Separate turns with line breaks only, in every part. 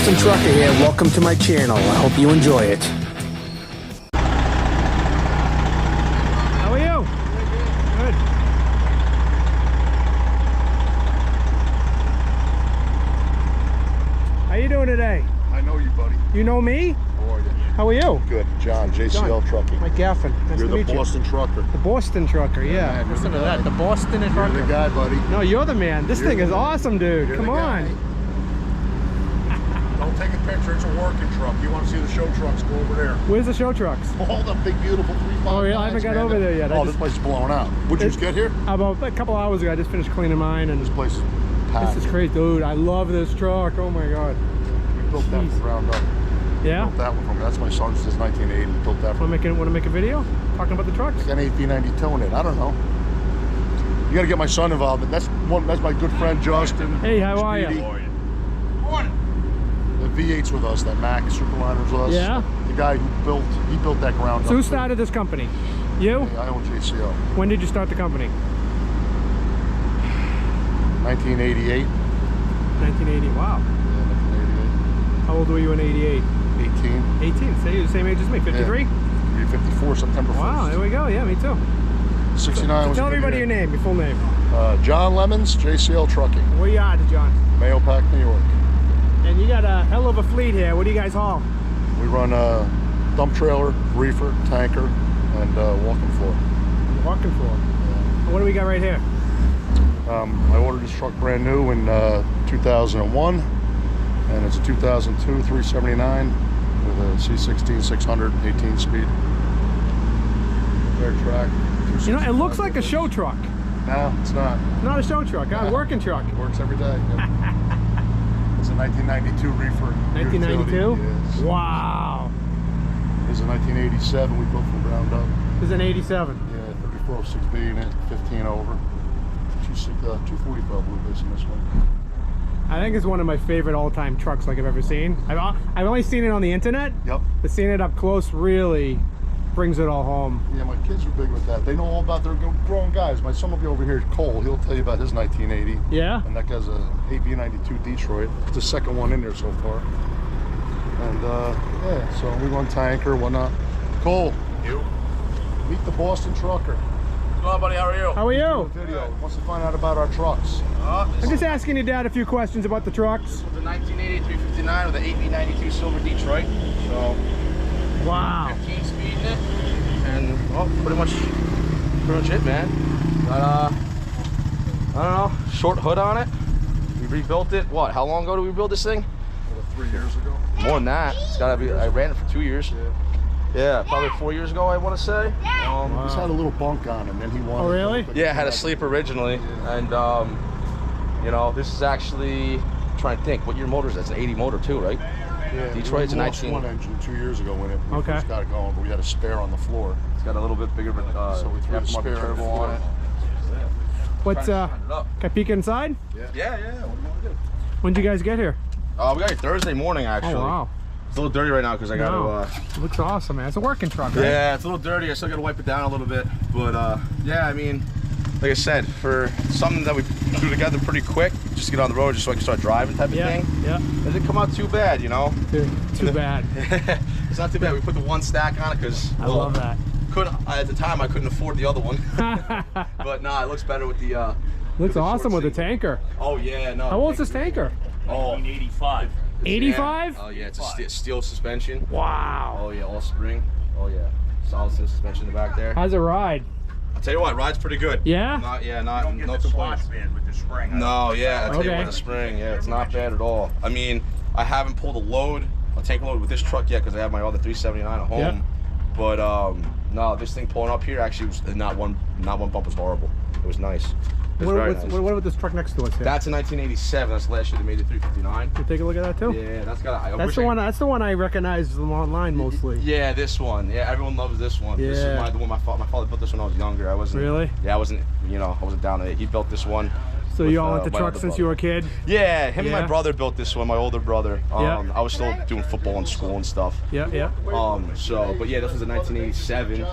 Boston Trucker here. Welcome to my channel. I hope you enjoy it. How are you? Good. How you doing today?
I know you, buddy.
You know me?
How are you?
How are you?
Good. John, JCL Trucking.
Mike Gaffin. Nice
You're
to meet
the Boston Trucker.
The Boston Trucker, yeah.
man,
Listen to that. The Boston Trucker.
You're the guy, buddy.
No, you're the man. This thing is awesome, dude.
You're
Come
the guy.
on.
Don't take a picture. It's a working truck. You want to see the show trucks? Go over there.
Where's the show trucks?
All the big, beautiful 355s.
Oh, yeah, I haven't got over there yet.
Oh, this place is blowing out. Would you just get here?
About a couple hours ago, I just finished cleaning mine, and
This place is packed.
this is crazy, dude. I love this truck. Oh my god.
We built that from ground up.
Yeah.
Built that one from. That's my son's since 1980. Built that from.
Want to make a video talking about the trucks?
Got an 8V92 in it. I don't know. You got to get my son involved. That's my good friend Justin.
Hey, how are you?
Morning. The V8's with us. That Mac Superliner's with us.
Yeah.
The guy who built that ground up.
So who started this company? You?
I own JCO.
When did you start the company?
1988.
1980. Wow.
Yeah, 1988.
How old were you in 88?
18.
18. So you're the same age as me. 53.
Yeah. 54 September 1st.
Wow. There we go. Yeah, me too.
69 was.
Tell everybody your name, your full name.
John Lemons, JCL Trucking.
Where you at, John?
Mayo Pack, New York.
And you got a hell of a fleet here. What do you guys haul?
We run a dump trailer, reefer, tanker, and walking floor.
Walking floor.
Yeah.
What do we got right here?
I ordered this truck brand new in 2001, and it's a 2002 379 with a C16 600 18 speed. Fair track.
You know, it looks like a show truck.
No, it's not.
Not a show truck, a working truck.
It works every day. Yep. It's a 1992 reefer.
1992?
Yes.
Wow.
This is a 1987 we built from ground up.
This is an 87.
Yeah, 3406B in it, 15 over. 245 wheelbase in this one.
I think it's one of my favorite all-time trucks like I've ever seen. I've only seen it on the internet.
Yep.
But seeing it up close really brings it all home.
Yeah, my kids are big with that. They know all about their grown guys. My son will be over here, Cole. He'll tell you about his 1980.
Yeah?
And that guy's a 8V92 Detroit. It's the second one in there so far. And yeah, so we run tanker, whatnot. Cole.
You?
Meet the Boston Trucker.
What's going on, buddy? How are you?
How are you?
Video. Wants to find out about our trucks.
I'm just asking your dad a few questions about the trucks.
The 1980 359 with the 8V92 silver Detroit. So,
Wow.
15 speed in it. And, well, pretty much it, man. Got, I don't know, short hood on it. We rebuilt it, what, how long ago did we build this thing?
3 years ago.
More than that. It's gotta be, I ran it for 2 years. Yeah, probably 4 years ago, I want to say.
He's had a little bunk on him, and he wanted.
Oh, really?
Yeah, I had a sleep originally, and you know, this is actually, I'm trying to think, what year motor is that? It's an 80 motor too, right?
Yeah,
Detroit's a 19.
one engine 2 years ago when it
Okay.
first got it going, but we had a spare on the floor.
It's got a little bit bigger, but
So we threw the spare
turbo on it.
What's can I peek inside?
Yeah. What do you want to do?
When did you guys get here?
We got here Thursday morning, actually.
Oh wow.
It's a little dirty right now because I got to.
It looks awesome, man. It's a working truck, right?
Yeah, it's a little dirty. I still got to wipe it down a little bit, but yeah, I mean, like I said, for something that we threw together pretty quick, just to get on the road, just so I can start driving type of thing.
Yeah.
It didn't come out too bad, you know.
Too bad.
It's not too bad. We put the one stack on it because
I love that.
At the time, I couldn't afford the other one, but nah, it looks better with the.
Looks
the
awesome
short
with the
seat.
tanker.
Oh yeah, no.
How old's this tanker?
1985.
85?
Oh yeah, it's a steel suspension.
Wow.
Oh yeah, all spring. Oh yeah, solid steel suspension in the back there.
How's it ride?
I'll tell you what, ride's pretty good.
Yeah?
You don't get
no
the
complaints.
slot band with the spring.
No, yeah, I'll tell you
Okay.
what, the spring, yeah, it's not bad at all. I mean, I haven't pulled a tank load with this truck yet because I have my other 379 at home.
Yeah.
But no, this thing pulling up here actually was not one bump was horrible. It was nice. It was very nice.
What about this truck next to us here?
That's a 1987. That's last year they made the 359.
You take a look at that too?
Yeah, that's got.
That's the one I recognize them online mostly.
Yeah, this one. Yeah, everyone loves this one. This is
Yeah.
the one my father built this when I was younger. I wasn't.
Really?
Yeah, I wasn't down to it. He built this one.
So you all into trucks since you were a kid?
Yeah, him and
Yeah.
my brother built this one, my older brother.
Yeah.
I was still doing football in school and stuff.
Yeah.
But yeah, this was a 1987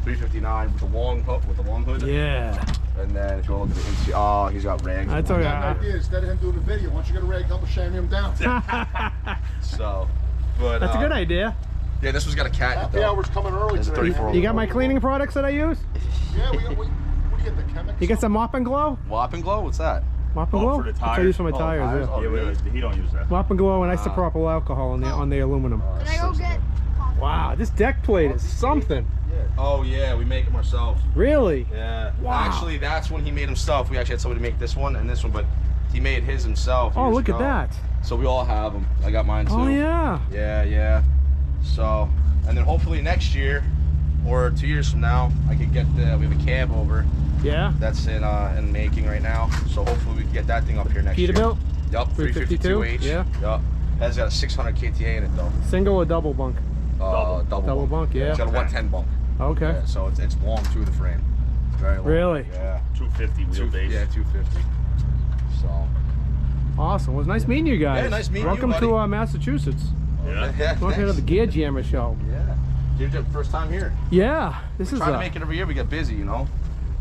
359 with the long hood.
Yeah.
And then if you want to look at the interior, oh, he's got rags.
That's
I
okay.
got an idea. Instead of him doing the video, once you get a rag, help us shame him down.
So, but
That's a good idea.
Yeah, this one's got a cat in it,
Happy
though.
hour's coming early
It's a
today.
34.
You got my cleaning products that I use?
Yeah, what do you get, the chemics?
You get some Mop and Glow?
Wop and Glow? What's that?
Mop and
Oh,
Glow?
for the
That's what I
tires?
use for my
Oh,
tires,
tires?
yeah.
Oh,
Yeah,
really?
he don't use that.
Mop and Glow and isopropyl alcohol on the aluminum.
Can I go get coffee?
Wow, this deck plate is something.
Oh, yeah, we make them ourselves.
Really?
Yeah.
Wow.
Actually, that's when he made himself. We actually had somebody make this one and this one, but he made his himself.
Oh,
years
look at
ago.
that.
So we all have them. I got mine too.
Oh, yeah.
Yeah, yeah. So, and then hopefully next year or 2 years from now, I could get we have a cab over
Yeah?
that's in making right now. So hopefully we can get that thing up here next year.
Peterbilt?
Yup, 352H.
Yeah.
Yup. That's got a 600 KTA in it though.
Single or double bunk?
Double
bunk, yeah.
It's got a 110 bunk.
Okay.
Yeah, so it's long too, the frame. It's very long.
Really?
Yeah.
250 wheelbase.
Yeah, 250. So.
Awesome. Well, it was nice meeting you guys.
Yeah, nice meeting you,
Welcome
buddy.
to Massachusetts.
Yeah.
Yeah.
Welcome to the Gear Jammer show.
Yeah. You're the first time here.
Yeah, this is
Trying to make it every year. We get busy, you know.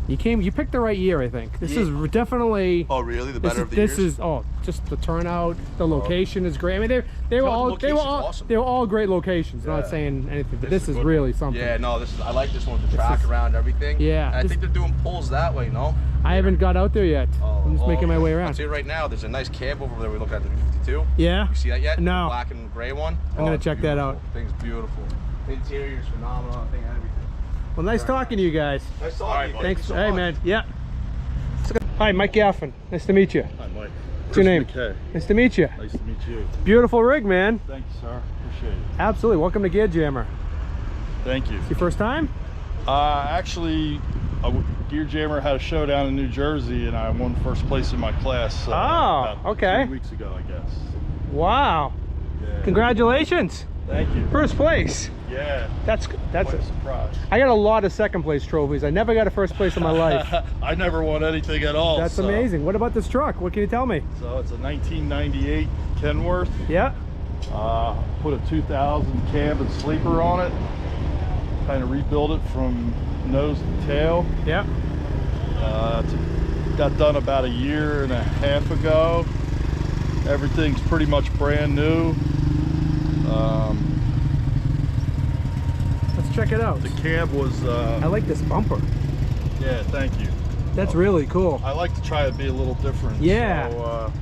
you picked the right year, I think. This
Yeah.
is definitely
Oh, really? The
this
better
is,
of the
this
years.
is just the turnout, the location is great. I mean, they were
No, the
all
location's awesome.
they were all great locations.
Yeah.
Not saying anything, but
This
this
is
is
good.
really something.
Yeah, no, I like this one with the track
is-
around everything.
Yeah,
And I
this-
think they're doing pulls that way, no?
I haven't got out there yet. I'm just making my way
I'll
around.
tell you right now, there's a nice cab over there we look at, the 52.
Yeah.
You see that yet?
No.
The black and gray one?
I'm gonna
it's
check that out.
beautiful. Thing's beautiful. The interior's phenomenal. I think everything.
Well, nice talking to you guys.
Nice
All right,
talking to you.
buddy.
Thanks.
Thank you so
Hey,
much.
man. Yeah. Hi, Mike Gaffin. Nice to meet you.
Hi, Mike.
What's your name?
McKay.
Nice to meet you.
Nice to meet you.
Beautiful rig, man.
Thank you, sir. Appreciate it.
Absolutely. Welcome to Gear Jammer.
Thank you.
Your first time?
Actually, Gear Jammer had a show down in New Jersey, and I won first place in my class. About
okay.
2 weeks ago, I guess.
Wow.
Yeah.
Congratulations.
Thank you.
First place.
Yeah.
That's
Quite
a,
a surprise.
I got a lot of second place trophies. I never got a first place in my life.
I never won anything at all.
That's
so-
amazing. What about this truck? What can you tell me?
So it's a 1998 Kenworth.
Yeah.
Put a 2000 cab and sleeper on it. Kind of rebuilt it from nose to tail.
Yeah.
Got done about a year and a half ago. Everything's pretty much brand new.
Let's check it out.
The cab was,
I like this bumper.
yeah, thank you.
That's really cool.
I like to try to be a little different.
Yeah.
So,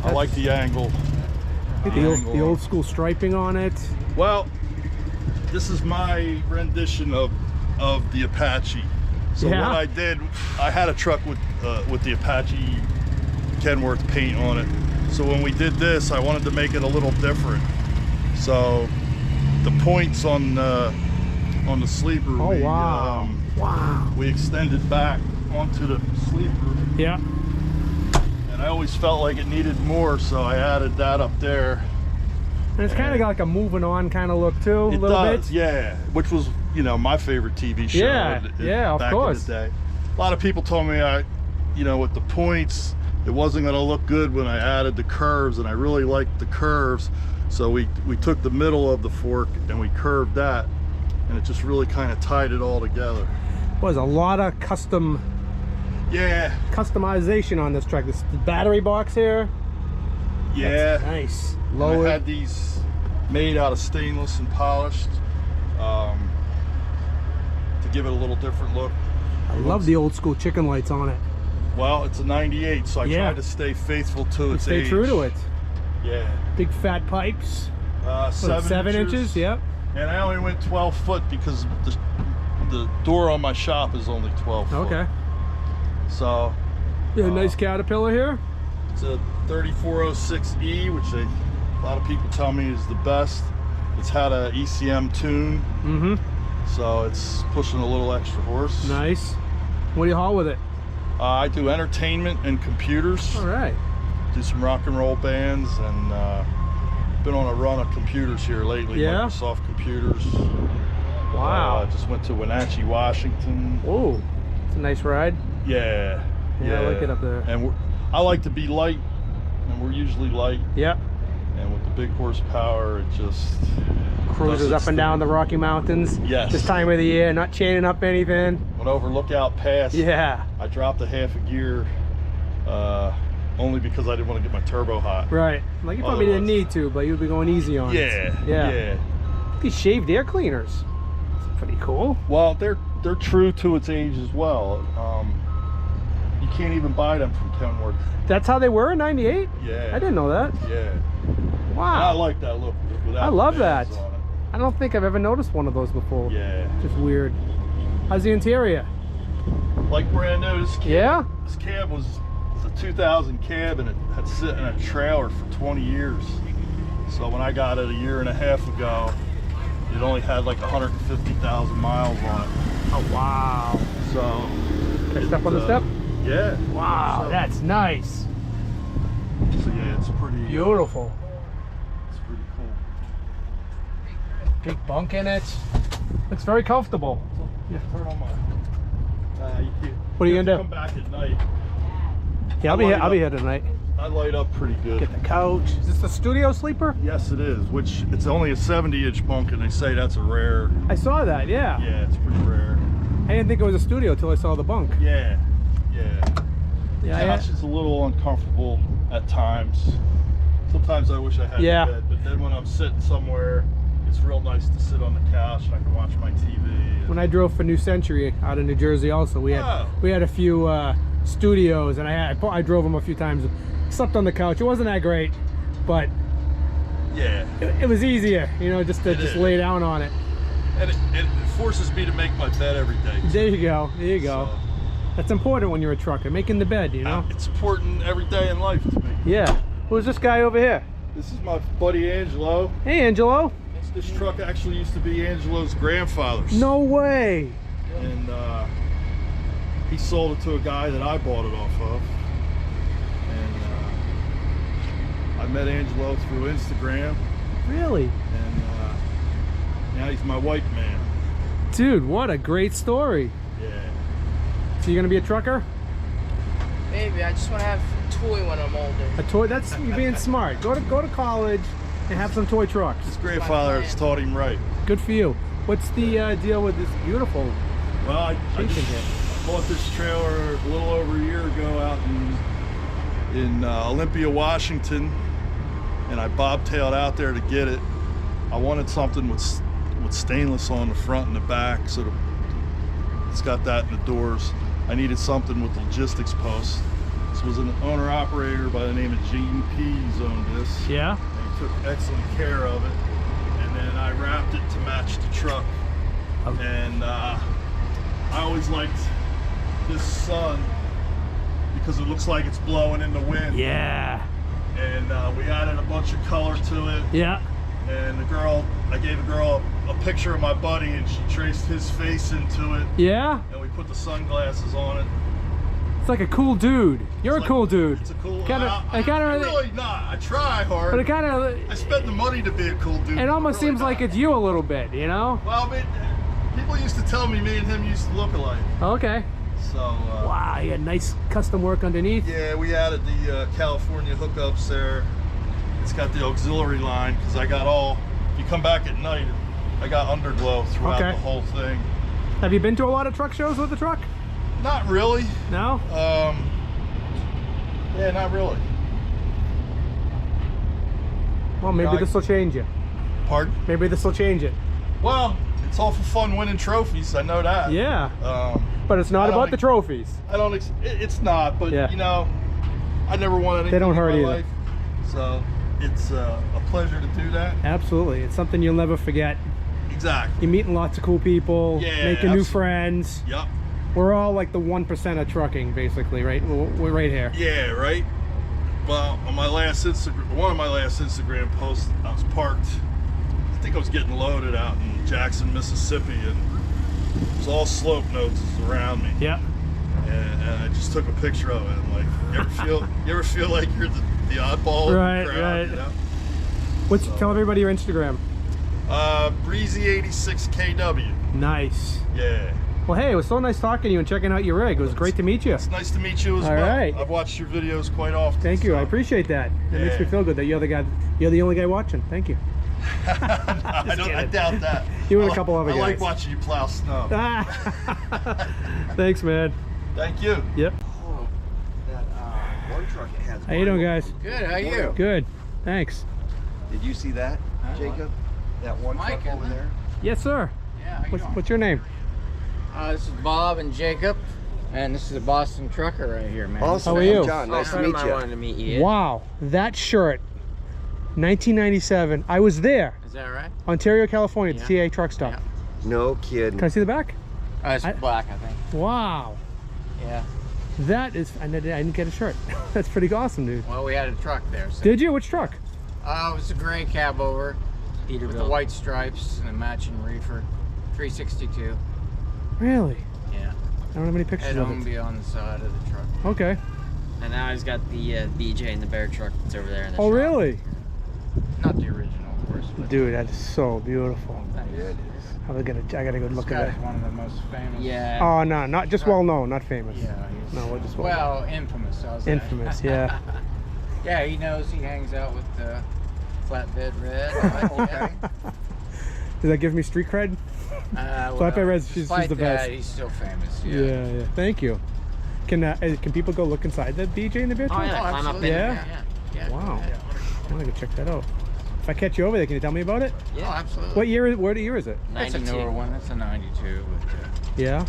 I like the angle.
The old school striping on it.
Well, this is my rendition of the Apache. So
Yeah.
what I did, I had a truck with the Apache Kenworth paint on it. So when we did this, I wanted to make it a little different. So the points on the sleeper,
Oh, wow. Wow.
we extended back onto the sleeper,
Yeah.
and I always felt like it needed more, so I added that up there.
And it's kind of got like a moving on kind of look too, a
It
little
does,
bit.
yeah. Which was, my favorite TV show.
Yeah, yeah, of
back
course.
in the day. A lot of people told me with the points, it wasn't going to look good when I added the curves, and I really liked the curves. So we took the middle of the fork and we curved that, and it just really kind of tied it all together.
Was a lot of customization on this truck. This battery box here.
Yeah.
That's nice.
And
Lower.
I had these made out of stainless and polished to give it a little different look.
I love the old school chicken lights on it.
Well, it's a 98, so I
Yeah.
tried to stay faithful to its
Stay
age.
true to it.
Yeah.
Big fat pipes. What,
7
inches. Yep.
And I only went 12 foot because the door on my shop is only 12 foot.
Okay.
So
Yeah, nice Caterpillar here.
it's a 3406E, which a lot of people tell me is the best. It's had a ECM tune,
Mm-hmm.
so it's pushing a little extra horse.
Nice. What do you haul with it?
I do entertainment and computers.
All right.
Do some rock and roll bands, and been on a run of computers here lately.
Yeah?
Microsoft computers.
Wow.
Just went to Wenatchee, Washington.
Oh, it's a nice ride.
Yeah.
Yeah, I like it up there.
And I like to be light, and we're usually light.
Yep.
And with the big horsepower, it just
Cruises
does
up
its
and down the
thing.
Rocky Mountains.
Yes.
This time of the year, not chaining up anything.
went over Lookout Pass.
Yeah.
I dropped a half a gear only because I didn't want to get my turbo hot.
Right. Like you probably didn't need to, but you'd be going easy on it.
Yeah.
These shaved air cleaners. It's pretty cool.
Well, they're true to its age as well. You can't even buy them from Kenworth.
That's how they were in '98?
Yeah.
I didn't know that.
Yeah.
Wow.
And I like that look. Without
I love
the bands
that.
on it.
I don't think I've ever noticed one of those before.
Yeah.
Just weird. How's the interior?
Like brand new. This cab,
Yeah?
This cab was a 2000 cab, and it had sit in a trailer for 20 years. So when I got it a year and a half ago, it only had like 150,000 miles on it.
Oh, wow.
So.
Can I step on the step?
Yeah.
Wow,
So-
that's nice.
So yeah, it's pretty
Beautiful.
It's pretty cool.
Big bunk in it. Looks very comfortable.
Yeah, turn on my.
What are you gonna do?
Come back at night.
Yeah, I'll be here. I'll be here tonight.
I light up pretty good.
Get the couch. Is this the studio sleeper?
Yes, it is. Which it's only a 70-inch bunk, and they say that's a rare.
I saw that. Yeah.
Yeah, it's pretty rare.
I didn't think it was a studio until I saw the bunk.
Yeah, yeah. The
Yeah,
couch is a little uncomfortable at times. Sometimes I wish I had
Yeah.
a bed, but then when I'm sitting somewhere, it's real nice to sit on the couch and I can watch my TV.
When I drove for New Century out of New Jersey, also we had a few studios, and I drove them a few times. Slept on the couch. It wasn't that great, but
Yeah.
it was easier, you know, just to
is.
lay down on it.
And it forces me to make my bed every day.
There you go. There you go.
So,
That's important when you're a trucker, making the bed, you know.
it's important every day in life to me.
Yeah. Who's this guy over here?
This is my buddy Angelo.
Hey, Angelo.
This truck actually used to be Angelo's grandfather's.
No way.
And he sold it to a guy that I bought it off of. And I met Angelo through Instagram,
Really?
and now he's my white man.
Dude, what a great story.
Yeah.
So you're gonna be a trucker?
Maybe. I just want to have a toy when I'm older.
A toy? That's you being smart. Go to college and have some toy trucks.
His grandfather has taught him right.
Good for you. What's the deal with this beautiful?
Well, I
Chasing
just
it.
bought this trailer a little over a year ago out in Olympia, Washington, and I bobtailed out there to get it. I wanted something with stainless on the front and the back, so it's got that in the doors. I needed something with logistics posts. This was an owner-operator by the name of Gene Pease owned this.
Yeah.
And he took excellent care of it. And then I wrapped it to match the truck.
Oh.
And I always liked this sun because it looks like it's blowing in the wind.
Yeah.
And we added a bunch of color to it.
Yeah.
And I gave the girl a picture of my buddy, and she traced his face into it.
Yeah.
And we put the sunglasses on it.
It's like a cool dude. You're
It's
a cool dude.
It's a cool.
I'm
really not. I try hard.
But it kind of.
I spend the money to be a cool dude.
It almost
Really
seems like
not.
it's you a little bit, you know?
Well, I mean, people used to tell me and him used to look alike.
Okay.
So.
Wow, you had nice custom work underneath.
Yeah, we added the California hookups there. It's got the auxiliary line because I got all. If you come back at night, I got underglow throughout
Okay.
the whole thing.
Have you been to a lot of truck shows with the truck?
Not really.
No?
Yeah, not really.
Well, maybe
I-
this will change you.
Pardon?
Maybe this will change it.
Well, it's awful fun winning trophies. I know that.
Yeah. But it's
I
not
don't
about the
ex-
trophies.
It's not, but
Yeah.
you know, I never won anything
They don't hurt
in my
either.
life. So it's a pleasure to do that.
Absolutely. It's something you'll never forget.
Exactly.
You're meeting lots of cool people,
Yeah,
making new
absolutely.
friends.
Yep.
We're all like the 1% of trucking, basically, right? We're right here.
Yeah, right. Well, on my last one of my last Instagram posts, I was parked. I think I was getting loaded out in Jackson, Mississippi, and it was all slope notes around me.
Yeah.
And I just took a picture of it. And like, you ever feel like you're the oddball
Right,
in the crowd?
right.
You know?
Tell everybody your Instagram.
Breezy86KW.
Nice.
Yeah.
Well, hey, it was so nice talking to you and checking out your rig. It was great to meet you.
It's nice to meet you as
All
well.
right.
I've watched your videos quite often.
Thank you.
so-
I appreciate that. It makes me
Yeah.
feel good that you're the only guy watching. Thank you.
I doubt that.
You and a couple other
I like
guys.
watching you plow snow.
Thanks, man.
Thank you.
Yep.
One truck it has.
How you doing, guys?
Good, how you?
Good. Thanks.
Did you see that, Jacob? That one
Mike,
truck over
isn't it?
there?
Yes, sir.
Yeah, how you doing?
What's your name?
This is Bob and Jacob, and this is a Boston trucker right here, man.
Awesome.
How are you?
I'm John. Nice to meet
I
you.
wanted to meet you.
Wow, that shirt, 1997. I was there,
Is that right?
Ontario, California, at the TA truck stop.
Yeah.
No kidding.
Can I see the back?
It's black, I think.
Wow,
Yeah.
that is. I didn't get a shirt. That's pretty awesome, dude.
Well, we had a truck there. So.
Did you? Which truck?
It was a gray cab over with the white stripes and a matching reefer. 362.
Really?
Yeah.
I don't have any pictures
Head
of
home
it.
be on the side of the truck.
Okay.
And now he's got the BJ and the bear truck that's over there in the
Oh,
shop.
really?
Not the original, of course. But
Dude, that is so beautiful.
Thanks.
I gotta go look
This
at
guy's
it.
one of the most famous.
Yeah.
Oh no, not just well known, not famous.
Yeah. He's,
No, we're just well.
well, infamous. How's that?
Infamous, yeah.
Yeah, he knows he hangs out with Flatbed Red.
Okay.
Does that give me street cred? Flatbed Red's- she's
despite
the best.
that, he's still famous.
Yeah. Thank you. Can people go look inside the BJ and the bear
Oh,
truck?
yeah, climb up in
Yeah?
Yeah.
Wow. I want to go check that out. If I catch you over there, can you tell me about it?
Oh, absolutely.
What year? What year is it?
That's a
92.
newer one. That's a 92. But,
Yeah.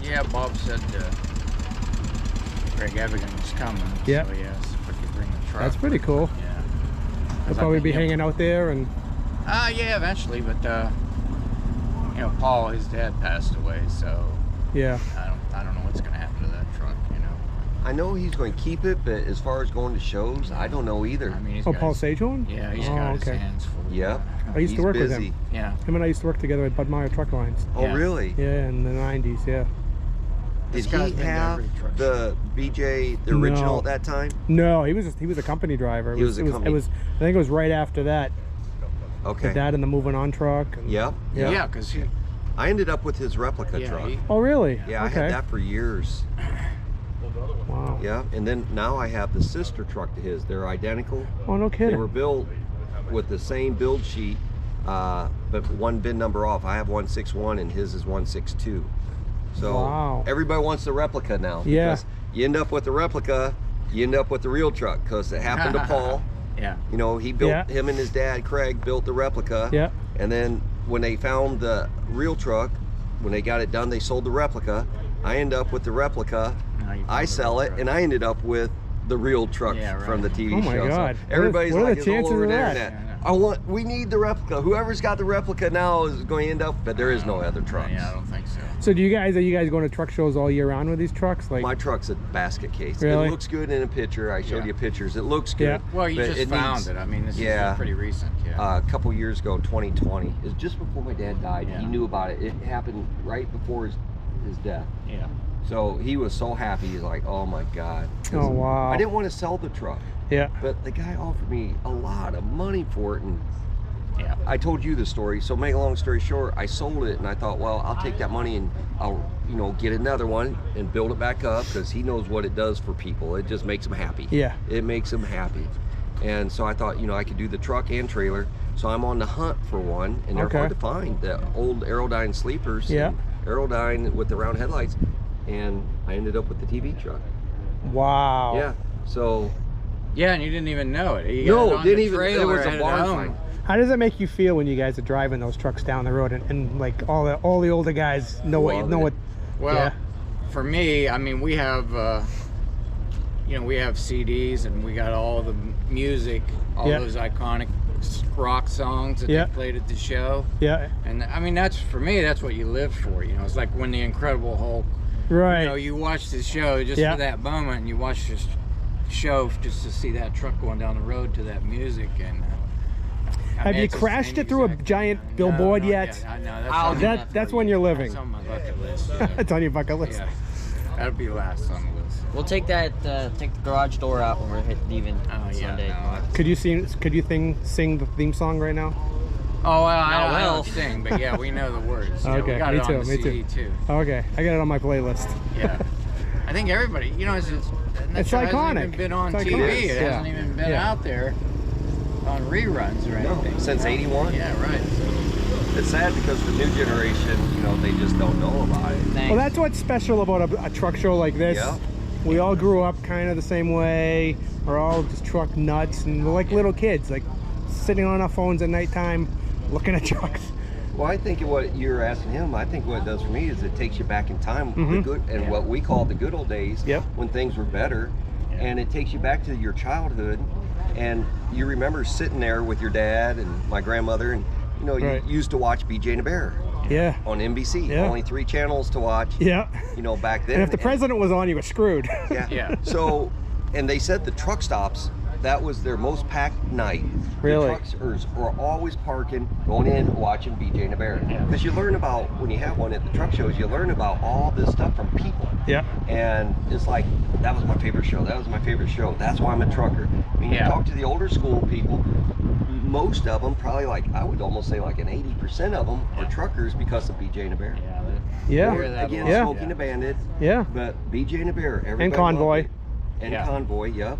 yeah, Bob said Greg Evigan was coming.
Yep.
So, yes, if we could bring the truck.
That's pretty cool.
Yeah.
They'll probably be hanging out there and.
Yeah, eventually, but you know, Paul, his dad passed away, so
Yeah.
I don't know what's gonna happen to that truck. You know.
I know he's going to keep it, but as far as going to shows, I don't know either.
I mean, he's
Oh,
got
Paul
his,
Sagehorn?
Yeah, he's
Oh,
got
okay.
his hands full.
Yep.
I used to
He's
work with
busy.
him.
Yeah.
Him and I used to work together at Bud Meyer Truck Lines.
Oh,
Yeah.
really?
Yeah, in the 90s, yeah.
Did
This guy's
he
been to
have
every truck
the BJ, the
No.
original at that time?
No, he was a company driver.
He was a company-
It was I think it was right after that.
Okay.
The dad in the moving on truck. And,
Yep.
Yeah.
Yeah, because he.
I ended up with his replica
Yeah,
truck.
he-
Oh, really?
Yeah,
Okay.
I had that for years.
Wow.
Yeah, and then now I have the sister truck to his. They're identical.
Oh, no
They
kidding.
were built with the same build sheet, but one bin number off. I have 161 and his is 162. So
Wow.
everybody wants the replica now.
Yeah.
Because you end up with the replica, you end up with the real truck because it happened to Paul.
Yeah.
You know, he built,
Yeah.
him and his dad, Craig, built the replica.
Yeah.
And then when they found the real truck, when they got it done, they sold the replica. I end up with the replica.
Now you
I
found
sell
the
it,
truck.
and I ended up with the real truck
Yeah, right.
from the TV
Oh my
show.
God.
So everybody's
What are
like,
the
it's all
chances
over
of
the
that?
internet.
Yeah,
We need the replica. Whoever's got the replica now is going to end up, but there is no other trucks.
Yeah, I don't think so.
So are you guys going to truck shows all year round with these trucks? Like
My truck's a basket case.
Really?
It looks good in a picture. I showed
Yeah.
you pictures. It looks
Yeah.
good.
Well, you
but
just found
needs-
it. I mean, this
Yeah.
is pretty recent. Yeah.
A couple years ago, 2020, it was just before my dad died.
Yeah.
He knew about it. It happened right before his death.
yeah.
So he was so happy. He's like, "Oh my God!" 'Cause
Oh, wow.
I didn't want to sell the truck,
yeah.
but the guy offered me a lot of money for it, and
Yeah.
I told you the story. So make a long story short, I sold it, and I thought, well, I'll take that money and I'll, get another one and build it back up because he knows what it does for people. It just makes them happy.
Yeah.
It makes them happy. And so I thought, I could do the truck and trailer. So I'm on the hunt for one, and they're
Okay.
hard to find. The old Aerodyne sleepers.
Yeah.
and Aerodyne with the round headlights, and I ended up with the TV truck.
Wow.
Yeah. So
Yeah, and you didn't even know it. You
No,
got it on
didn't
the
even- it
trailer
was a
at
barn
home.
find.
How does it make you feel when you guys are driving those trucks down the road and like all the older guys know
Love
what?
it.
Well,
Yeah.
for me, I mean, we have, we have CDs and we got all the music, all
Yeah.
those iconic rock songs that
Yeah.
they played at the show.
Yeah.
And I mean, for me, that's what you live for. It's like when the Incredible Hulk.
Right.
You watch the show just
Yeah.
for that moment, and you watch this show just to see that truck going down the road to that music. And I
Have
mean,
you
it's the
crashed
same
it through a
exact-
giant
No,
billboard
not
yet?
I know
I'll do
That's when you're living.
That's on my bucket list.
It's on your bucket list.
Yeah, that'll be last on the list.
We'll take the garage door out when we're leaving
Oh yeah.
Sunday.
No,
Could you sing the theme song right now?
oh well,
Not
I
well.
don't sing, but yeah, we know the words. Yeah,
Okay,
we got
me
it
too,
on the
me too.
CD too.
Okay, I got it on my playlist.
Yeah, I think everybody, and that
It's
show hasn't
iconic.
even been on
It's
TV.
iconic.
It
Yeah.
hasn't even been
Yeah.
out there. on reruns or
No,
anything.
since '81.
Yeah, right.
It's sad because the new generation, you know, they just don't know about it.
Thanks.
Well, that's what's special about a truck show like this.
Yeah.
We all grew up kind of the same way. We're all just truck nuts, and we're like little kids, like sitting on our phones at nighttime looking at trucks.
Well, I think what you're asking him, I think what it does for me is it takes you back in time, the good and what we call the good old days,
Yep.
when things were better, and it takes you back to your childhood, and you remember sitting there with your dad and my grandmother, and you know,
Right.
you used to watch BJ and the Bear
Yeah.
on NBC.
Yeah.
Only 3 channels to watch.
Yeah.
You know, back then.
And if the president was on, you were screwed.
Yeah.
Yeah.
So, and they said the truck stops, that was their most packed night.
Really?
The truckers were always parking, going in, watching BJ and the Bear. Because you learn about, when you have one at the truck shows, you learn about all this stuff from people.
Yeah.
And it's like, that was my favorite show. That was my favorite show. That's why I'm a trucker. I mean,
Yeah.
you talk to the older school people, most of them, probably like, I would almost say like an 80% of them are truckers because of BJ and the Bear.
Yeah.
Hear that a
Again,
lot.
Yeah.
Smoking the Bandit,
Yeah.
but BJ and the Bear, everybody
And Convoy.
loved it. And
Yeah.
Convoy, yep.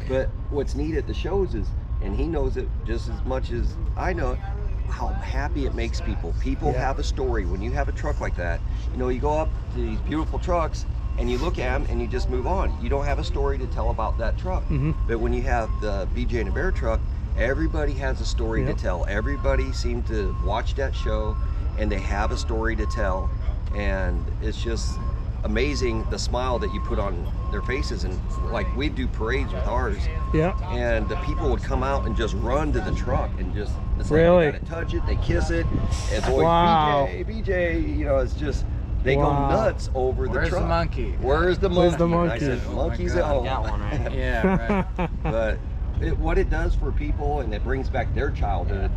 But what's neat at the shows is, and he knows it just as much as I know it, how happy it makes people. People
Yeah.
have a story. When you have a truck like that, you know, you go up to these beautiful trucks and you look at them and you just move on. You don't have a story to tell about that truck. But when you have the BJ and the Bear truck, everybody has a story
Yep.
to tell. Everybody seemed to watch that show and they have a story to tell. And it's just amazing the smile that you put on their faces. And like, we do parades with ours,
Yeah.
and the people would come out and just run to the truck and just, it's like,
Really?
you gotta touch it, they kiss it, it's always
Wow.
BJ, you know, it's just, they
Wow.
go nuts over the
Where's
truck.
the monkey?
Where's the monkey?
Where's the
And I
monkey?
said,
Oh my
monkey's
God,
at home.
Got one, right?
Yeah, right.
But what it does for people, and it brings back their childhood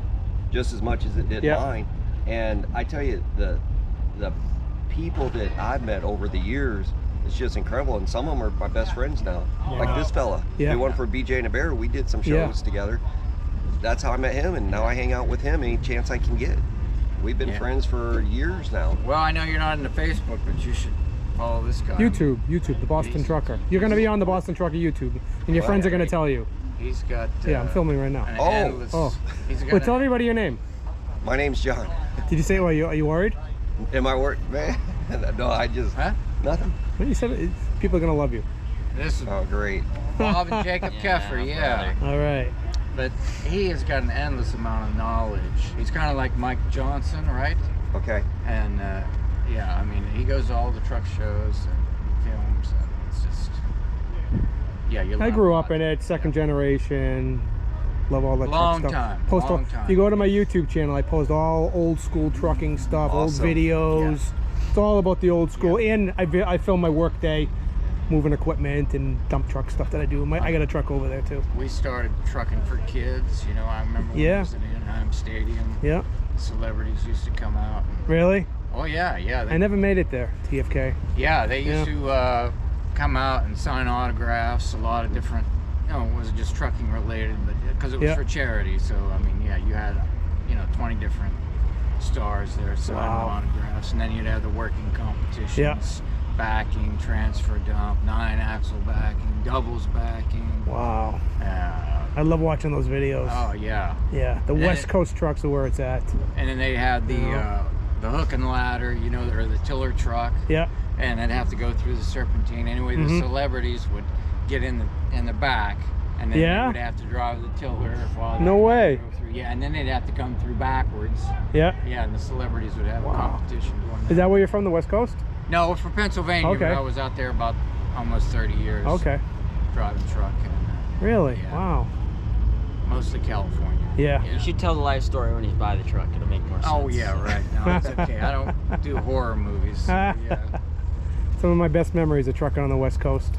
just as much as it did
Yeah.
mine. And I tell you, the people that I've met over the years, it's just incredible. And some of them are my best friends now. Like this fella,
Yeah.
the one for BJ and the Bear, we did some shows
Yeah.
together. That's how I met him, and now I hang out with him any chance I can get. We've been
Yeah.
friends for years now.
Well, I know you're not into Facebook, but you should follow this guy.
YouTube, the Boston Trucker. You're going to be on the Boston Trucker YouTube, and your friends are going to tell you.
He's got.
Yeah, I'm filming right now.
An
Oh.
endless,
Oh.
He's got
Wait, tell everybody your name.
My name's John.
Did you say, are you worried?
Am I worried? Man, no, I just,
Huh?
nothing.
What you said? People are going to love you.
This is
Oh, great.
Bob and Jacob
Yeah,
Keffer, yeah.
brother.
All right.
But he has got an endless amount of knowledge. He's kind of like Mike Johnson, right?
Okay.
And yeah, I mean, he goes to all the truck shows and films, and it's just, yeah, you.
I grew up in it, second generation. Love all that
Long
truck stuff.
time,
Post
long
all,
time.
If you go to my YouTube channel, I post all old school trucking stuff,
Awesome.
old videos. It's all about the old school. And I film my work day, moving equipment and dump truck stuff that I do. I got a truck over there too.
We started trucking for kids. You know, I remember when
Yeah.
it was at Anaheim Stadium.
Yeah.
Celebrities used to come out. And,
Really?
oh yeah, yeah.
I never made it there, TFK.
Yeah, they used to come out and sign autographs. A lot of different, you know, it wasn't just trucking related, but because it was
Yeah.
for charity. So I mean, yeah, you had, 20 different stars there signing
Wow.
autographs, and then you'd have the working competitions, backing, transfer dump, 9-axle backing, doubles backing.
Wow. I love watching those videos.
Oh yeah.
Yeah, the
And
West
it-
Coast trucks are where it's at.
And then they had the hook and ladder, or the tiller truck.
Yeah.
And they'd have to go through the serpentine. Anyway, the celebrities would get in the back, and then
Yeah?
they would have to drive the tiller while
No
they
way.
go through. Yeah, and then they'd have to come through backwards.
Yeah.
Yeah, and the celebrities would have a competition doing that.
Is that where you're from, the West Coast?
No, from Pennsylvania.
Okay.
But I was out there about almost 30 years.
Okay.
Driving truck and
Really?
Yeah.
Wow.
mostly California.
Yeah.
You should tell the life story when he's by the truck. It'll make more sense.
Oh yeah, right. No, it's okay. I don't do horror movies. So, yeah.
Some of my best memories of trucking on the West Coast.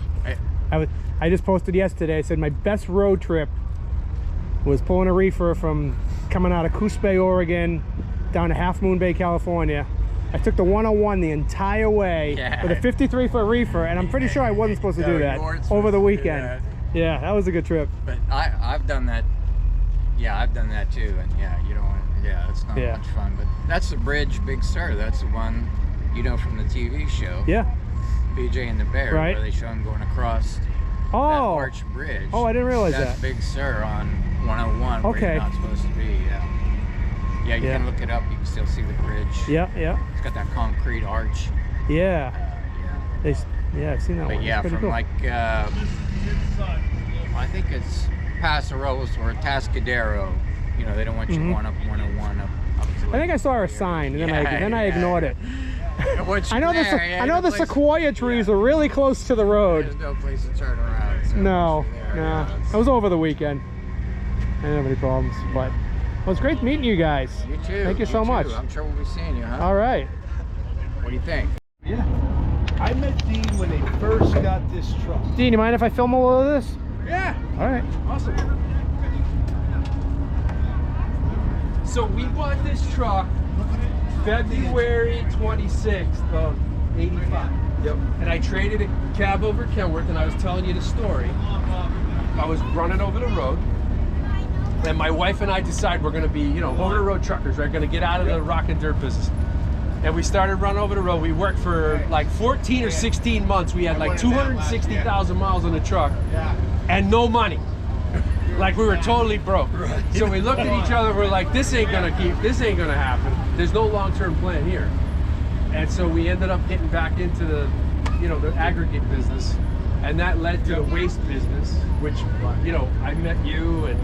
I just posted yesterday. I said my best road trip was pulling a reefer from coming out of Coos Bay, Oregon, down to Half Moon Bay, California. I took the 101 the entire way with a 53-foot reefer, and I'm pretty sure I wasn't supposed to do that over the weekend. Yeah, that was a good trip.
But I've done that. Yeah, I've done that too, and yeah, you don't want. Yeah, it's not much fun. But that's the bridge, Big Sur. That's the one, from the TV show.
Yeah.
BJ and the Bear,
Right.
where they show him going across that arch bridge.
Oh, I didn't realize
That's
that.
Big Sur on 101 where
Okay.
you're not supposed to be. Yeah. Yeah, you can look it up. You can still see the bridge.
Yeah, yeah,
It's got that concrete arch.
yeah.
Yeah.
Yeah, I've seen that
But
one.
yeah,
It's pretty
from
cool.
like I think it's Paso Robles or Atascadero. You know, they don't want you going up 101 up to.
I think I saw a sign, and then I ignored it.
Which
I know the
there,
I know the sequoia trees are really close to the road.
There's no place to turn around. So
No,
there,
no.
yeah,
I was over the weekend. I didn't have any problems, but well, it's great meeting you guys.
You too.
Thank you so much.
I'm sure we'll be seeing you, huh?
All right.
What do you think?
Yeah. I met Dean when they first got this truck.
Dean, you mind if I film a little of this?
Yeah.
All right.
Awesome. So we bought this truck February 26th of 85. Yep. And I traded a cab over Kenworth, and I was telling you the story. I was running over the road, and my wife and I decided we're going to be, you know, over the road truckers. We're going to get out of the rock and dirt business. And we started running over the road. We worked for like 14 or 16 months. We had like 260,000 miles on the truck and no money. Like we were totally broke. So we looked at each other, we're like, this ain't gonna happen. There's no long-term plan here. And so we ended up getting back into the, you know, the aggregate business. And that led to the waste business, which, you know, I met you and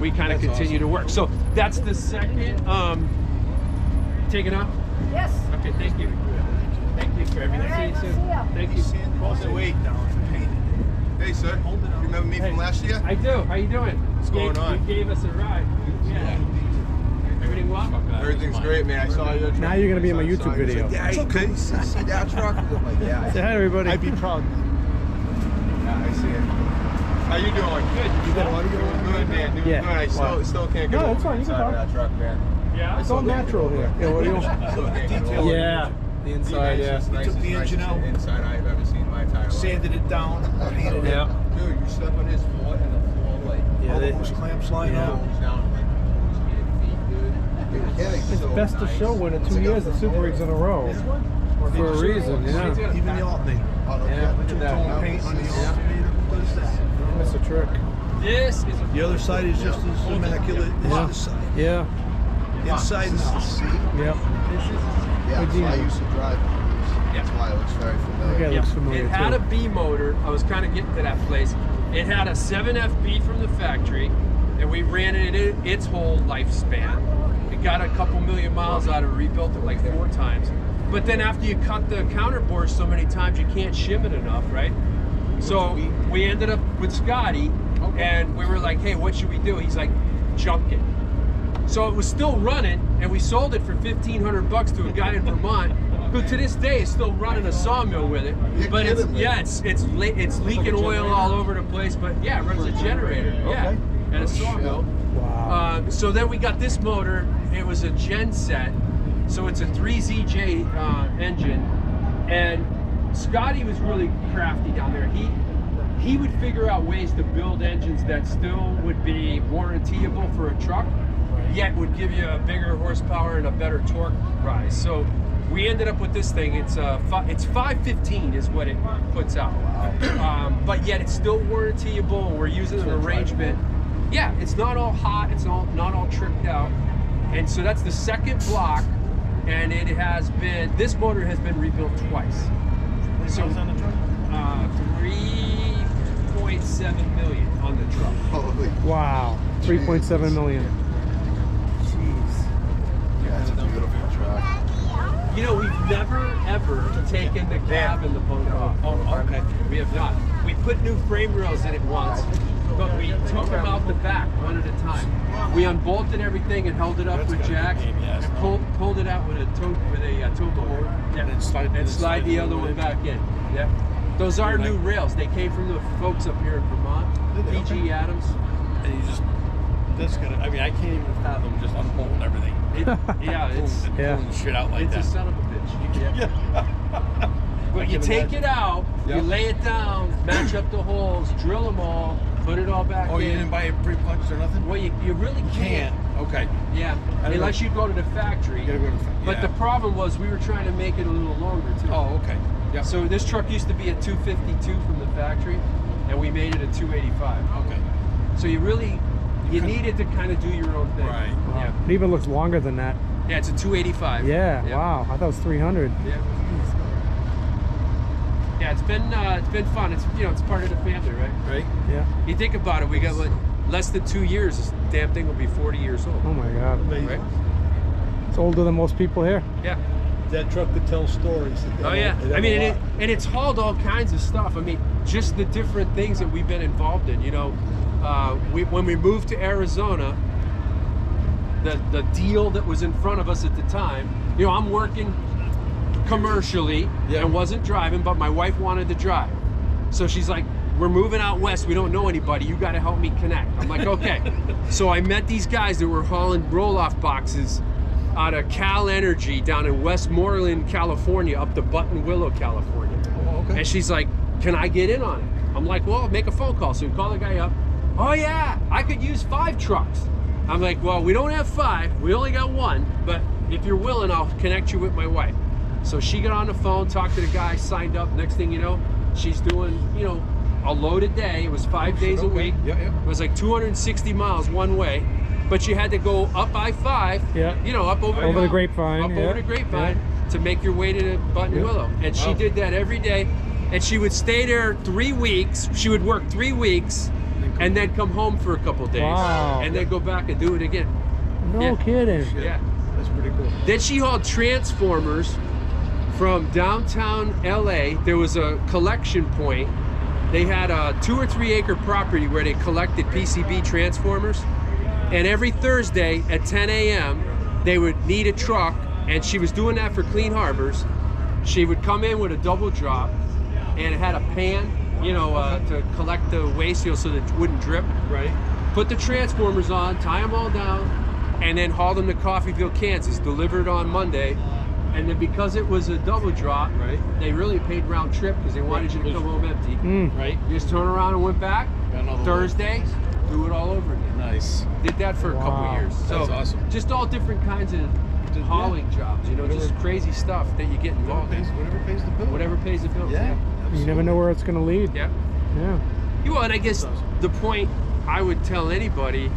we kind of continue to work. So that's the second, take it out?
Yes.
Okay, thank you. Thank you for everything. See you soon. Thank you.
Hold the weight down.
Hey, sir. You remember me from last year?
I do. How you doing?
What's going on?
You gave us a ride. Yeah. Everything well?
Everything's great, man. I saw you.
Now you're gonna be in my YouTube video.
Yeah, it's okay. See that truck? I'm like, yeah.
Say hi, everybody.
I'd be proud.
Yeah, I see it. How you doing?
Good.
You got audio? Good, man. Doing
Yeah.
good. I still can't get
No,
over
it's fine. You can
inside of
talk.
that truck, man.
Yeah.
It's all natural here. Yeah, what do you
Still can't get over it.
Yeah. The inside, yeah.
Nicest,
took the engine out.
Inside I've ever seen in my entire life.
Sanded it down. Painted it.
Yeah.
Dude, you step on his floor and the floor like
Yeah, they,
Hose clamps line
Yeah.
out.
goes down like almost 8 feet, dude. You're kidding.
it's
So
best to
nice.
show winning 2 years of Super Rigs in a row. For a reason, yeah.
Even the alternator.
Yeah, look at that.
Two-tone paint on the alternator. What is that?
That's a trick.
This is the other side is just as immaculate as this side.
Yeah.
Inside is the seat.
Yep.
Yeah,
Good
so I
deal.
used to drive. That's why it looks very
That
familiar.
guy looks familiar
It had a
too.
B motor. I was kind of getting to that place. It had a 7FB from the factory, and we ran it its whole lifespan. It got a couple million miles out of it, rebuilt it like 4 times. But then after you cut the counterbore so many times, you can't shim it enough, right? So we ended up with Scotty, and we were like, hey, what should we do? He's like, junk it. So it was still running, and we sold it for $1,500 to a guy in Vermont, who to this day is still running a sawmill with it. But it's it's leaking oil all over the place. But yeah, it runs a generator. Yeah, and a sawmill.
Wow.
So then we got this motor. It was a gen set, so it's a 3ZJ engine, and Scotty was really crafty down there. He would figure out ways to build engines that still would be warrantyable for a truck, yet would give you a bigger horsepower and a better torque rise. So we ended up with this thing. It's 515 is what it puts out, but yet it's still warrantyable. We're using an arrangement. Yeah, it's not all hot. It's not all tricked out, and so that's the second block. And it has been, this motor has been rebuilt twice. So 3.7 million on the truck.
Holy.
Wow. 3.7 million. Jeez.
Yeah, it's a beautiful truck.
You know, we've never ever taken the cab and the bunk off. Oh, okay. We have not. We put new frame rails in it once, but we took them out the back one at a time. We unbolted everything and held it up with jacks and pulled it out with a tow bolt. Yeah. And slide the other one back in. Yeah. Those are new rails. They came from the folks up here in Vermont. PG Adams.
And you just, that's gonna, I mean, I can't even fathom just unbolting everything. Pulling the shit out like
it's
that.
It's a son of a bitch. Yeah. But you take it out, you lay it down, match up the holes, drill them all, put it all back in.
Oh, you didn't buy it pre-punched or nothing?
Well, you really can't.
Okay.
Yeah, unless you go to the factory.
You gotta go to the factory.
But the problem was we were trying to make it a little longer too.
Oh, okay. Yeah.
So this truck used to be a 252 from the factory, and we made it a 285.
Okay.
So you you need it to kind of do your own thing.
Right.
Yeah.
It even looks longer than that.
Yeah, it's a 285.
Yeah. Wow. I thought it was 300.
Yeah. Yeah, it's been fun. It's it's part of the family, right?
Right.
Yeah.
You think about it, we got less than 2 years. This damn thing will be 40 years old.
Oh my God.
Right?
It's older than most people here.
Yeah.
That truck could tell stories.
Oh yeah. I mean, and it's hauled all kinds of stuff. I mean, just the different things that we've been involved in. When we moved to Arizona, the deal that was in front of us at the time. I'm working commercially and wasn't driving, but my wife wanted to drive. So she's like, we're moving out west, we don't know anybody, you got to help me connect. I'm like, okay. So I met these guys that were hauling roll-off boxes out of Cal Energy down in Westmoreland, California, up to Buttonwillow, California.
Oh, okay.
And she's like, can I get in on it? I'm like, well, make a phone call. So we call the guy up. Oh yeah, I could use 5 trucks. I'm like, well, we don't have 5, we only got 1, but if you're willing, I'll connect you with my wife. So she got on the phone, talked to the guy, signed up. Next thing you know, she's doing, a load a day. It was 5 days a week.
Yeah.
It was like 260 miles one way, but you had to go up I-5.
Yeah.
Up over
the grapevine.
over the grapevine to make your way to Buttonwillow. And she did that every day. And she would stay there 3 weeks. She would work 3 weeks and then come home for a couple days.
Wow.
And then go back and do it again.
No kidding.
Yeah.
That's pretty cool.
Then she hauled transformers from downtown LA. There was a collection point. They had a 2 or 3 acre property where they collected PCB transformers. And every Thursday at 10 a.m., they would need a truck, and she was doing that for Clean Harbors. She would come in with a double drop, and it had a pan, to collect the waste, so that it wouldn't drip.
Right.
Put the transformers on, tie them all down, and then haul them to Coffeyville, Kansas, delivered on Monday. And then because it was a double drop,
Right.
they really paid round trip because they wanted you to come home empty.
Right.
You just turn around and went back.
Got another
Thursday, do it all over again.
Nice.
Did that for a couple
Wow.
years. So
That's awesome.
just all different kinds of hauling jobs, just crazy stuff that you get involved in.
Whatever pays the bill.
Whatever pays the bills.
Yeah.
You never know where it's going to lead.
Yeah.
Yeah.
And I guess the point I would tell anybody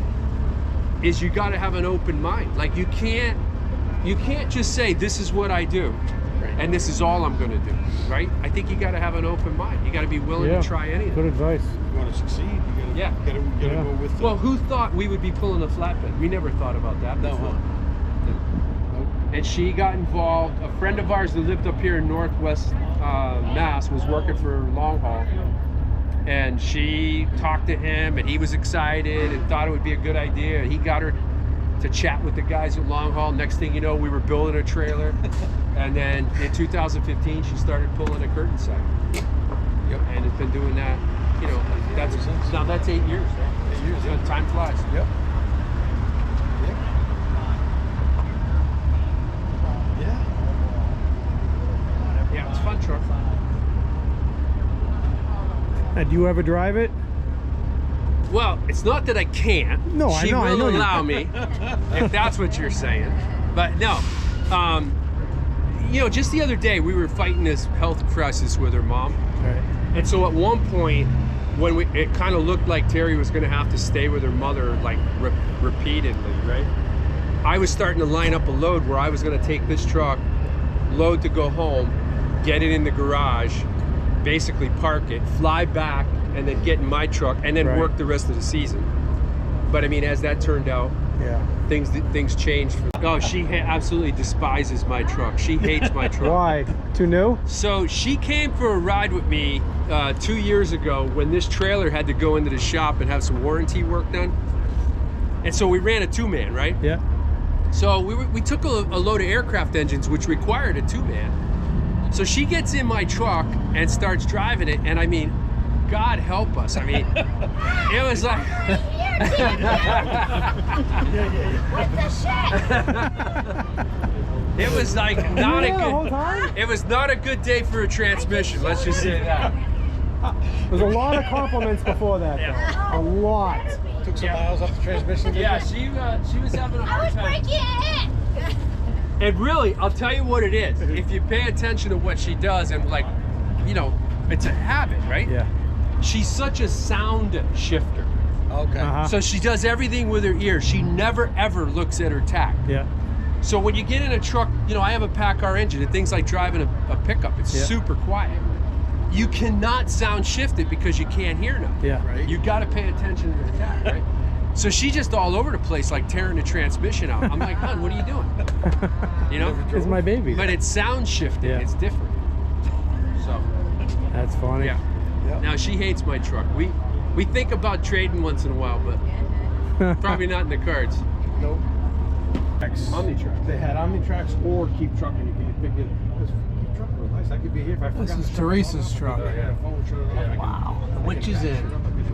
is you got to have an open mind. Like you can't just say this is what I do, and this is all I'm going to do, right? I think you got to have an open mind. You got to be willing to try anything.
Good advice.
You want to succeed, you gotta
Yeah.
go with it.
Well, who thought we would be pulling a flatbed? We never thought about that
No,
before.
Nope.
And she got involved. A friend of ours that lived up here in Northwest Mass was working for Long Haul, and she talked to him, and he was excited and thought it would be a good idea. And he got her to chat with the guys at Long Haul. Next thing you know, we were building a trailer, and then in 2015, she started pulling a curtain sack.
Yep.
And it's been doing that. That's 8 years. Right?
8 years.
Time flies.
Yep. Yeah.
Yeah, it's a fun truck.
Do you ever drive it?
Well, it's not that I can't.
No, I
she
know.
will
I know
allow me, if that's what you're saying. But no, just the other day we were fighting this health crisis with her mom,
Right.
and so at one point, when it kind of looked like Terry was going to have to stay with her mother like repeatedly, right? I was starting to line up a load where I was going to take this truck, load to go home, get it in the garage, basically park it, fly back, and then get in my truck, and then work the rest of the season. But I mean, as that turned out, things changed. She absolutely despises my truck. She hates my truck.
Why? Too new?
So she came for a ride with me 2 years ago when this trailer had to go into the shop and have some warranty work done. And so we ran a 2-man, right?
Yeah.
So we took a load of aircraft engines, which required a 2-man. So she gets in my truck and starts driving it, and I mean, God help us. I mean, it was like...
What the shit?
It was like not it was not a good day for a transmission, let's just say that.
There's a lot of compliments before that.
Yeah.
A lot.
Took some miles off the transmission.
Yeah, she was having a hard time.
I was breaking it.
And really, I'll tell you what it is. If you pay attention to what she does, and it's a habit, right?
Yeah.
She's such a sound shifter. Okay. So she does everything with her ears. She never ever looks at her tack.
Yeah.
So when you get in a truck, you know, I have a PACCAR engine, and things like driving a pickup, it's super quiet. You cannot sound shift it because you can't hear them.
Yeah.
Right. You got to pay attention to the tack, right? So she's just all over the place, like tearing the transmission out. I'm like, hon, what are you doing? You know?
It's my baby.
But it's sound shifting. Yeah. It's different. So.
That's funny.
Yeah. Yep. Now she hates my truck. We think about trading once in a while, but probably not in the cards.
Nope.
Omnitrack.
They had Omnitracks or Keep Trucking. You can pick it. Keep Trucking was nice. I could be here if I forgot.
This is Teresa's truck.
Wow.
The witch is in.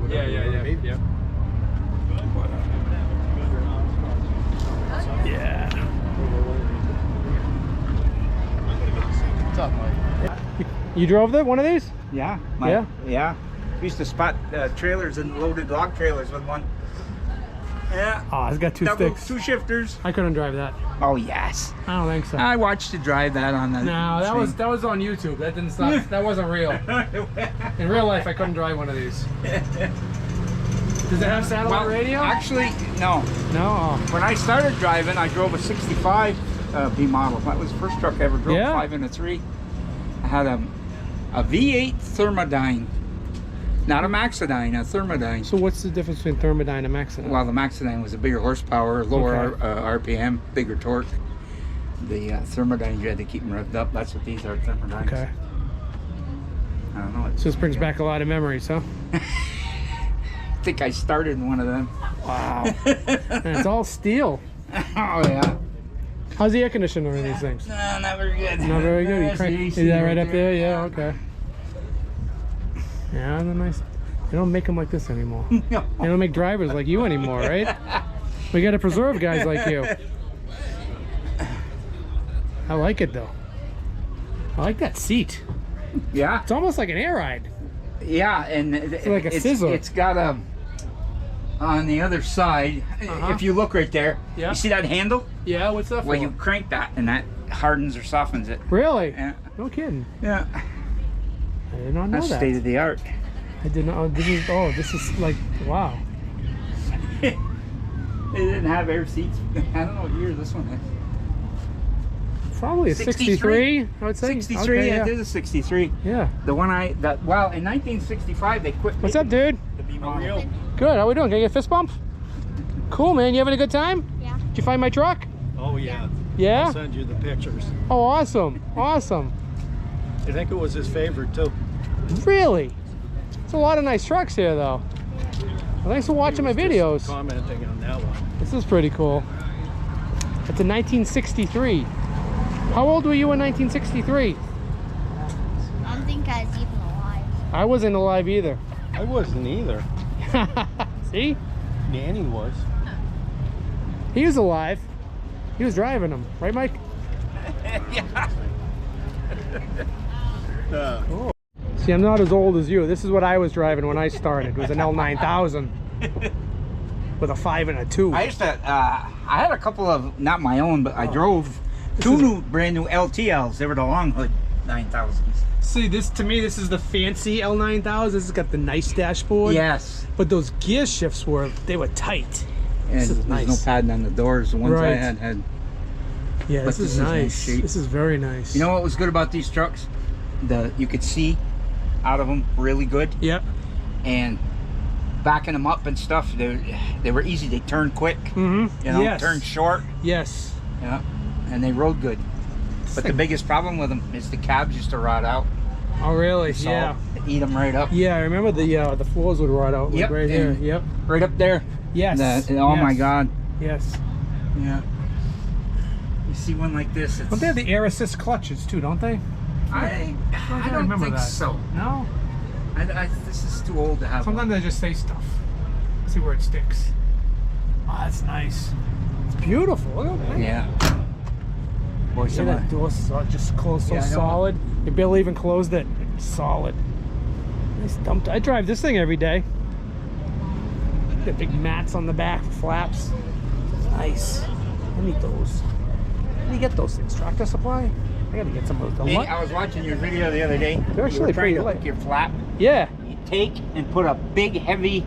Yeah.
Yeah.
What's up, Mike?
You drove one of these?
Yeah.
Yeah.
We used to spot trailers and loaded log trailers with one. Yeah.
Oh, it's got two sticks.
2 shifters.
I couldn't drive that.
Oh yes.
I don't think so.
I watched you drive that on the.
No, that was on YouTube. That didn't stop. That wasn't real. In real life, I couldn't drive one of these. Does it have satellite radio?
Actually, no.
No.
When I started driving, I drove a 65 B model. That was the first truck I ever drove. 5 and a 3. I had a V8 Thermodyne. Not a Maxodyne, a Thermodyne.
So what's the difference between Thermodyne and Maxodyne?
Well, the Maxodyne was a bigger horsepower, lower RPM, bigger torque. The Thermodyne, you had to keep them revved up. That's what these are, Thermodynes.
Okay.
I don't know.
So this brings back a lot of memories, huh?
I think I started in one of them.
Wow. And it's all steel.
Oh, yeah.
How's the air conditioner in these things?
No, not very good.
Not very good.
That's the AC
Is that right
right
up there? Yeah, okay. Yeah, they're nice. They don't make them like this anymore.
No.
They don't make drivers like you anymore, right? We got to preserve guys like you. I like it though. I like that seat.
Yeah.
It's almost like an air ride.
Yeah, and
it's like a scissor.
It's got a on the other side. If you look right there, you see that handle?
Yeah, what's that for?
Well, you crank that, and that hardens or softens it.
Really?
Yeah.
No kidding.
Yeah.
I did not know
That's
that.
state of the art.
I did not. This is like wow.
It didn't have air seats. I don't know what year this one is.
Probably a 63, I would say.
63,
okay,
yeah, it is a 63.
Yeah.
The one well, in 1965 they quit.
What's up, dude?
The B model.
Good. How we doing? Can I get a fist bump? Cool, man. You having a good time?
Yeah.
Did you find my truck?
Oh yeah.
Yeah.
I'll send you the pictures.
Oh, awesome. Awesome.
I think it was his favorite too.
Really? There's a lot of nice trucks here, though. Well, thanks for watching my videos.
Commenting on that one.
This is pretty cool. It's a 1963. How old were you in 1963?
I don't think I was even alive.
I wasn't alive either.
I wasn't either.
See?
Danny was.
He was alive. He was driving them. Right, Mike?
Yeah.
Cool. See, I'm not as old as you. This is what I was driving when I started. It was an L9000 with a 5 and a 2.
I used to, I had a couple of, not my own, but I drove brand new LTLs. They were the long hood 9000s.
See, to me, this is the fancy L9000. This has got the nice dashboard.
Yes.
But those gear shifts they were tight.
And
this is
there's
nice.
no padding on the doors. The ones I had.
Yeah, this is nice. This is very nice.
You know what was good about these trucks? You could see out of them really good.
Yep.
And backing them up and stuff, they were easy. They turned quick.
Mm-hmm.
You know, turned short.
Yes.
Yeah. And they rode good. But the biggest problem with them is the cabs used to rot out.
Oh, really?
So
yeah.
Eat them right up.
Yeah, I remember the floors would rot out. Like right here. Yep.
Right up there.
Yes.
Oh my God.
Yes.
Yeah. You see one like this.
Don't they have the air assist clutches too? Don't they?
I don't
remember
think
that.
so.
No.
This is too old to have.
Sometimes they just say stuff. See where it sticks. Oh, that's nice. It's beautiful. Look at that.
Yeah. Boy,
see that door just closed so solid. You barely even closed it. Solid. Nice dump. I drive this thing every day. Got big mats on the back, flaps. Nice. I need those. Where do you get those things? Tractor Supply? I gotta get some of those.
Hey, I was watching your video the other day.
They're actually
trying to
pretty
hook your flap.
Yeah.
You take and put a big, heavy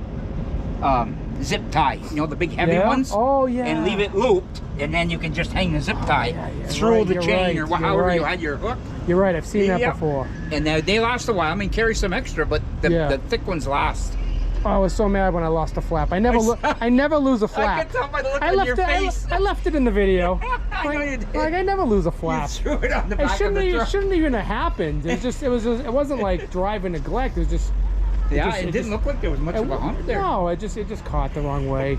zip tie. You know, the big heavy
Yeah?
ones.
Oh, yeah.
And leave it looped, and then you can just hang the zip tie
yeah,
through
right,
the
you're
chain
right,
or however
you're
you
right.
had your hook.
You're right. I've seen that
Yep.
before.
And they last a while. I mean, carry some extra, but the thick ones last.
Oh, I was so mad when I lost a flap. I never lose a flap.
I can tell by the look
I
on
left
your
it.
face.
I left it in the video.
I know you did.
Like I never lose a flap.
You threw it on the back of the
It
truck.
shouldn't even have happened. It wasn't like driver neglect. It was just.
It didn't look like there was much of a hump there.
No, it just caught the wrong way. It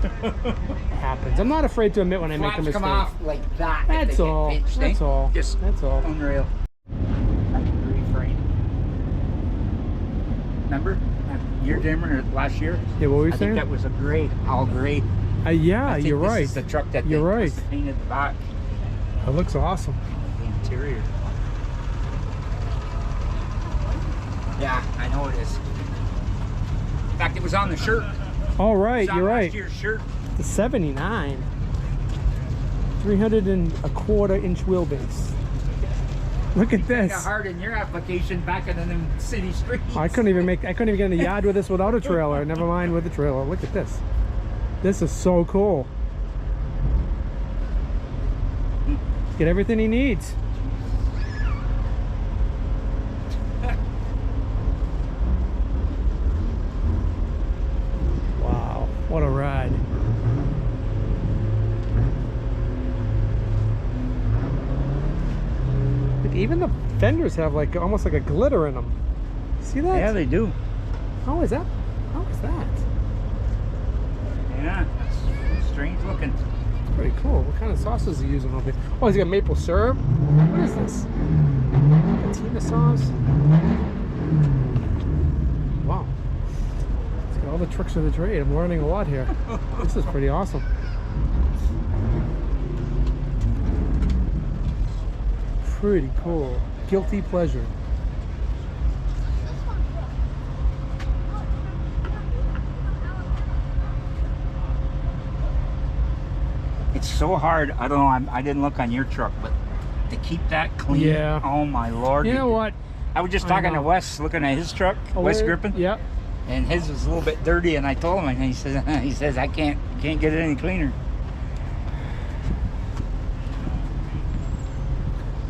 happens. I'm not afraid to admit when I make a
Flaps
mistake.
come off like that.
That's all. That's all.
Just
That's all.
unreal. Reframe. Remember? Year dimmer last year?
Yeah, what were you
I
saying?
think that was a gray, all gray.
Yeah,
I think
you're
this
right.
is the truck that
You're
they
right.
painted the back.
It looks awesome.
The interior. Yeah, I know it is. In fact, it was on the shirt.
All right,
It was on
you're
last
right.
year's shirt.
The 79. 3¼ inch wheelbase. Look at
Kinda
this.
hard in your application back in the city streets.
I couldn't even get in the yard with this without a trailer. Never mind with the trailer. Look at this. This is so cool. Get everything he needs. Wow, what a ride. Look, even the fenders have like almost like a glitter in them. See that?
Yeah, they do.
How is that? How is that?
Yeah, it's strange looking.
Pretty cool. What kind of sauce is he using over here? Oh, he's got maple syrup. What is this? Patina sauce. Wow. It's got all the tricks of the trade. I'm learning a lot here. This is pretty awesome. Pretty cool. Guilty pleasure.
It's so hard. I don't know. I didn't look on your truck, but to keep that clean.
Yeah.
Oh my lord.
You know what?
I was just
I
talking to
know.
Wes, looking at his truck,
Oh,
Wes
wait.
Grippin.
Yep.
And his was a little bit dirty, and I told him, and he says I can't get it any cleaner.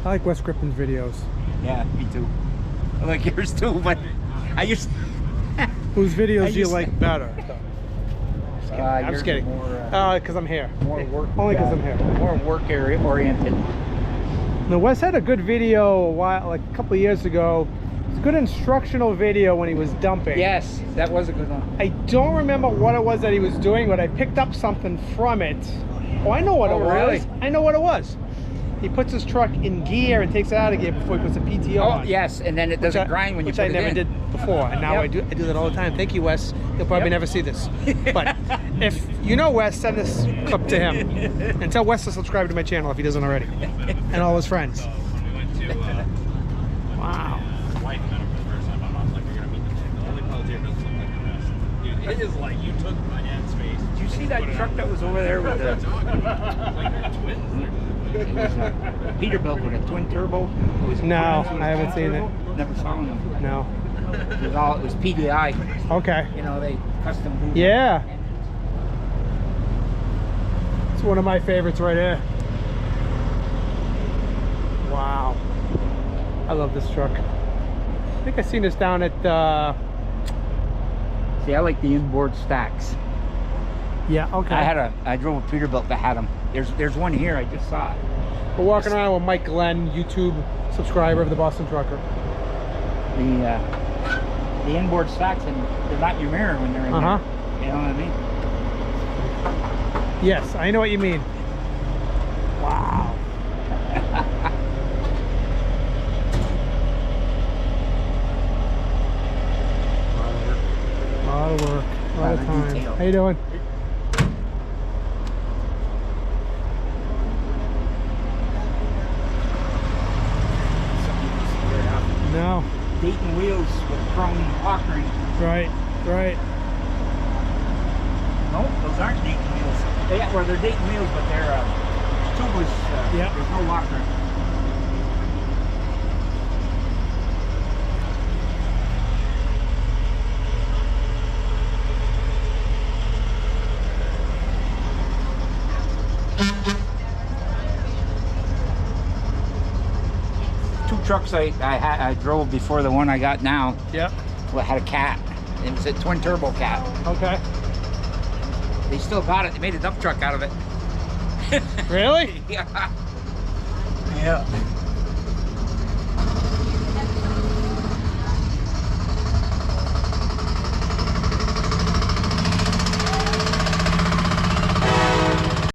I like Wes Grippen's videos.
Yeah, me too. I like yours too, but I used.
Whose videos
I
do you
used-
like better? I'm
yours
just kidding.
are
Because I'm here.
more work.
Only because I'm here.
More work area oriented.
Now, Wes had a good video like a couple of years ago. It's a good instructional video when he was dumping.
Yes, that was a good one.
I don't remember what it was that he was doing, but I picked up something from it. Oh, I know what it was.
Really?
I know what it was. He puts his truck in gear and takes it out of gear before he puts a PTO
Oh
on.
yes, and then it doesn't grind when you
which
put
I
it
never
in.
did before, and now
Yep.
I do that all the time. Thank you, Wes. He'll probably
Yep.
never see this. But if you know Wes, send this clip to him. And tell Wes to subscribe to my channel if he doesn't already. And all his friends.
We went to
Wow.
his wife met him for the first time. My mom's like, you're gonna meet the chick. The only pelletier doesn't look like the rest. Dude, it is like you took my dad's face.
Did you see that truck that was over there with the
like twins?
it was Peterbilt with a twin turbo? It was
No,
twins with
I
a
haven't
twin
seen
turbo?
it.
Never saw them.
No.
It was PDI.
Okay.
You know, they custom built
Yeah. It's one of my favorites right here. Wow. I love this truck. I think I seen this down at
See, I like the inboard stacks.
yeah, okay.
I drove a Peterbilt that had them. There's one here. I just saw it.
We're walking around with Mike Glenn, YouTube subscriber of the Boston Trucker.
The inboard stacks, and they're not your mirror when they're in
Uh-huh.
there. You know what I mean?
Yes, I know what you mean. Wow. A lot of work, a lot of time.
detail.
How you doing? No.
Dayton wheels with chrome lockering.
Right, right.
No, those aren't Dayton wheels. They're Dayton wheels, but they're tubeless.
Yep.
There's no lockering. dump trucks I drove before the one I got now.
Yep.
Well, had a cat. It was a twin turbo cat.
Okay.
They still got it. They made a dump truck out of it.
Really?
Yeah. Yeah.